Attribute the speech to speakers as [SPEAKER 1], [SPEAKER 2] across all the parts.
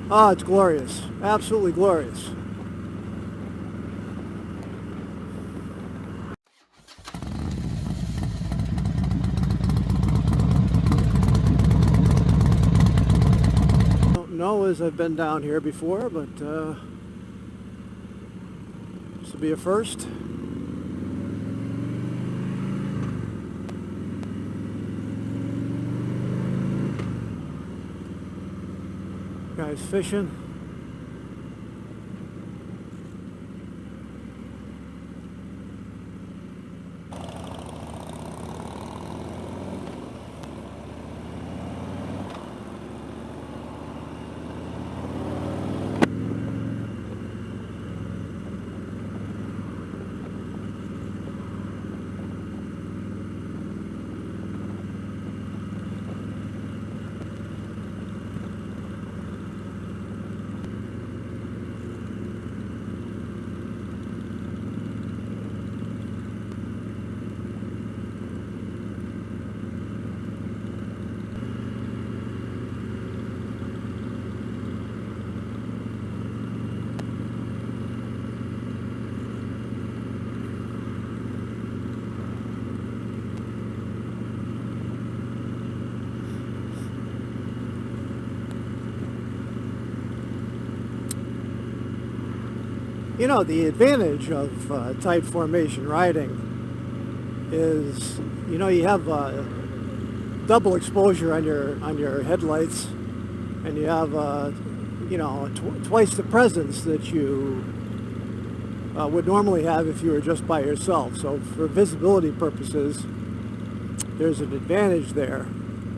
[SPEAKER 1] Oh, it's glorious. Absolutely glorious. Don't know as I've been down here before, but this will be a first. Guys fishing. You know, the advantage of tight formation riding is, you know, you have double exposure on your headlights, and you have you know, twice the presence that you would normally have if you were just by yourself. So for visibility purposes, there's an advantage there,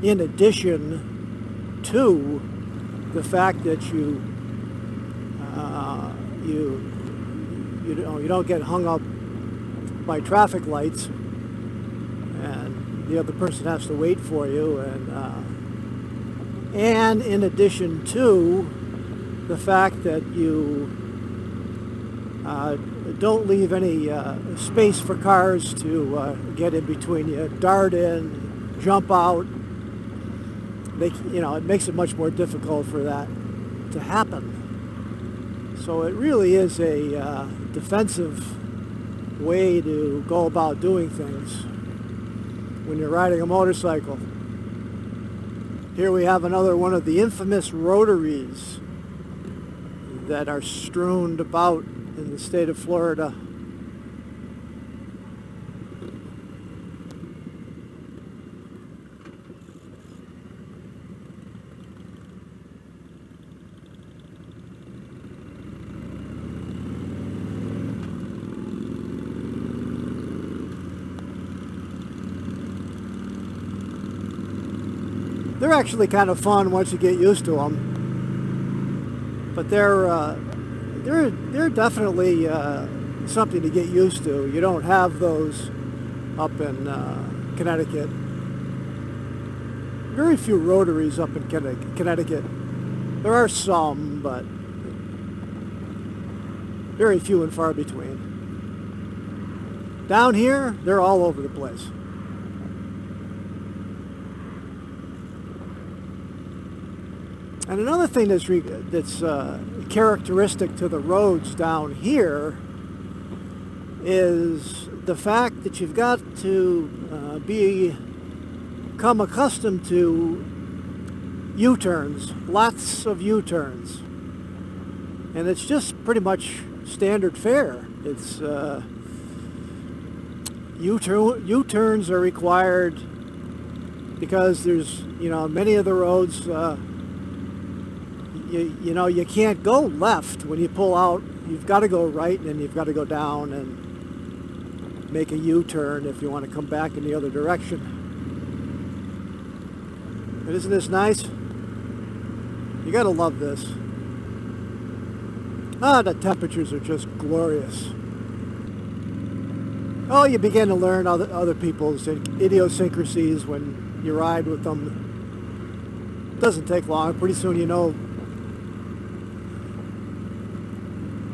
[SPEAKER 1] in addition to the fact that you don't get hung up by traffic lights, and the other person has to wait for you, and in addition to the fact that you don't leave any space for cars to get in between you, dart in, jump out. You know, it makes it much more difficult for that to happen. So it really is a defensive way to go about doing things when you're riding a motorcycle. Here we have another one of the infamous rotaries that are strewn about in the state of Florida. They're actually kind of fun once you get used to them, but they're definitely something to get used to. You don't have those up in Connecticut. Very few rotaries up in Connecticut. There are some, but very few and far between. Down here, they're all over the place. And another thing that's characteristic to the roads down here is the fact that you've got to become accustomed to U-turns, lots of U-turns. And it's just pretty much standard fare. It's U-turns are required because there's, you know, many of the roads, you know, you can't go left when you pull out. You've got to go right, and then you've got to go down and make a U-turn if you want to come back in the other direction. But isn't this nice? You got to love this. Ah, the temperatures are just glorious. Oh, you begin to learn other people's idiosyncrasies when you ride with them. It doesn't take long. Pretty soon you know,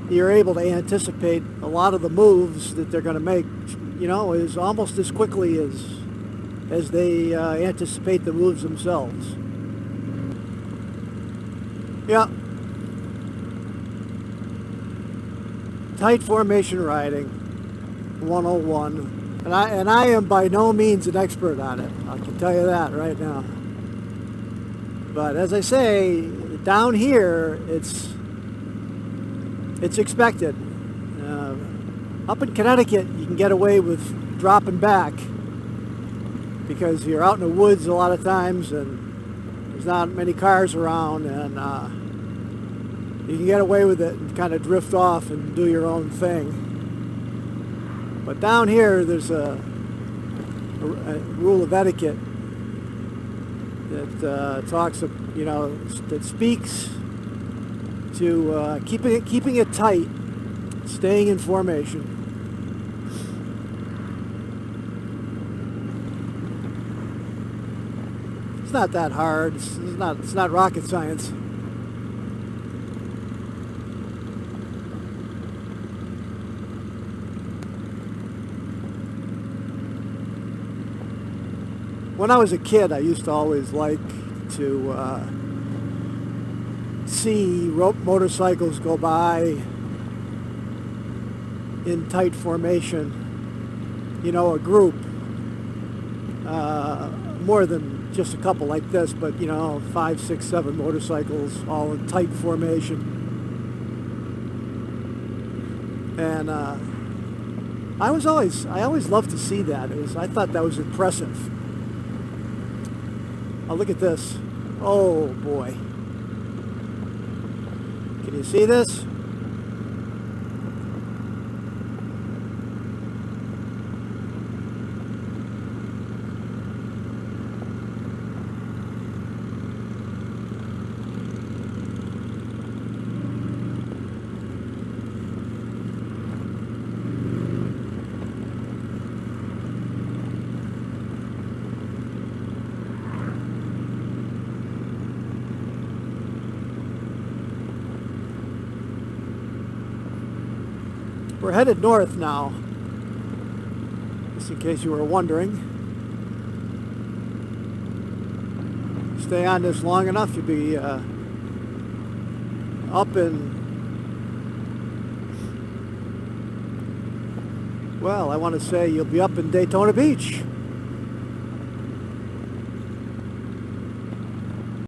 [SPEAKER 1] you're able to anticipate a lot of the moves that they're going to make, you know, is almost as quickly as they anticipate the moves themselves. Yeah, tight formation riding 101. And I am by no means an expert on it. I can tell you that right now. But as I say, down here, it's expected. Up in Connecticut, you can get away with dropping back because you're out in the woods a lot of times and there's not many cars around, and you can get away with it and kind of drift off and do your own thing. But down here, there's a rule of etiquette that talks, that speaks to keeping it tight, staying in formation. It's not that hard. It's not rocket science. When I was a kid, I used to always like to see motorcycles go by in tight formation. You know, a group, more than just a couple like this, but 5, 6, 7 motorcycles all in tight formation. And I always loved to see that. I thought that was impressive. Oh, look at this. Oh, boy. Can you see this? We're headed north now, just in case you were wondering. Stay on this long enough, you'll be up in, well, I want to say you'll be up in Daytona Beach.